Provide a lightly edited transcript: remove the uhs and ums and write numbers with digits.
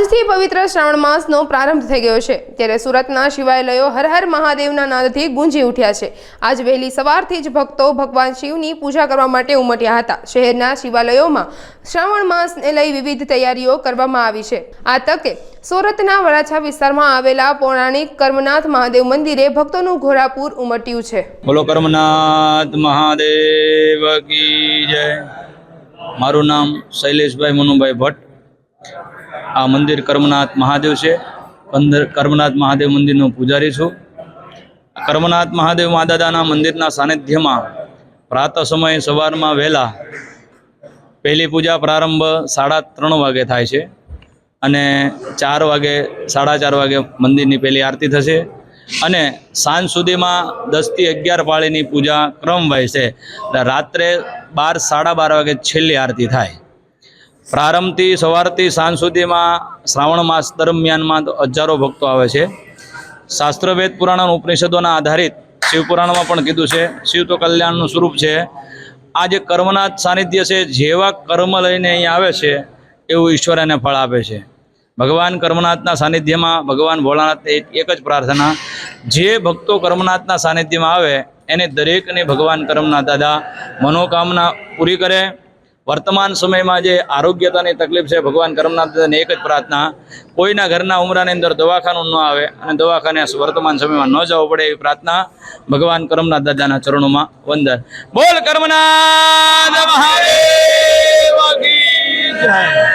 આજથી પવિત્ર શ્રાવણ માસનો પ્રારંભ થઈ ગયો છે, ત્યારે સુરતના શિવાલયો હર હર મહાદેવના નાદથી ગુંજી ઉઠ્યા છે। આજ વહેલી સવારથી જ ભક્તો ભગવાન શિવની પૂજા કરવા માટે ઉમટ્યા હતા। શહેરના શિવાલયોમાં શ્રાવણ માસને લઈ વિવિધ તૈયારીઓ કરવામાં આવી છે। આ તકે સુરતના વરાછા વિસ્તારમાં આવેલા પૌરાણિક કર્મનાથ મહાદેવ મંદિરે ભક્તોનું ઘોડાપૂર ઉમટ્યું છે। બોલો કર્મનાથ મહાદેવ કી જય। મારું નામ શૈલેષભાઈ મનુભાઈ ભટ્ટ। આ મંદિર કર્મનાથ મહાદેવ છે। કર્મનાથ મહાદેવ મંદિરનો પૂજારી છું। કર્મનાથ મહાદેવ માદાદાના મંદિરના સાનિધ્યમાં પ્રાતઃ સમયે સવારમાં વહેલા પહેલી પૂજા પ્રારંભ 3:30 વાગે થાય છે અને 4 વાગે 4:30 વાગે મંદિરની પહેલી આરતી થશે અને સાંજ સુધીમાં 10 થી 11 પાળીની પૂજા ક્રમવાઇઝ છે। રાત્રે 12 સાડા 12 વાગે છેલ્લી આરતી થાય। પ્રારંભથી સવારથી સાંજ સુધીમાં શ્રાવણ માસ દરમિયાનમાં હજારો ભક્તો આવે છે। શાસ્ત્રવેદ પુરાણ ઉપનિષદોના આધારિત શિવપુરાણમાં પણ કીધું છે, શિવ તો કલ્યાણનું સ્વરૂપ છે। આ જે કર્મનાથ સાનિધ્ય છે, જેવા કર્મ લઈને અહીંયા આવે છે એવું ઈશ્વર એને ફળ આપે છે। ભગવાન કર્મનાથના સાનિધ્યમાં ભગવાન ભોળાનાથ એક જ પ્રાર્થના, જે ભક્તો કર્મનાથના સાનિધ્યમાં આવે એને દરેકને ભગવાન કર્મનાથ દાદા મનોકામના પૂરી કરે। વર્તમાન સમયમાં જે આરોગ્યતાની તકલીફ છે, ભગવાન કર્મનાથ દાદાને એક જ પ્રાર્થના, કોઈના ઘરના ઉમરાની અંદર દવાખાનું ન આવે અને દવાખાને વર્તમાન સમયમાં ન જવું પડે એવી પ્રાર્થના ભગવાન કર્મનાથ દાદાના ચરણોમાં વંદન। બોલ કર્મનાથ મહાદેવ કી જય।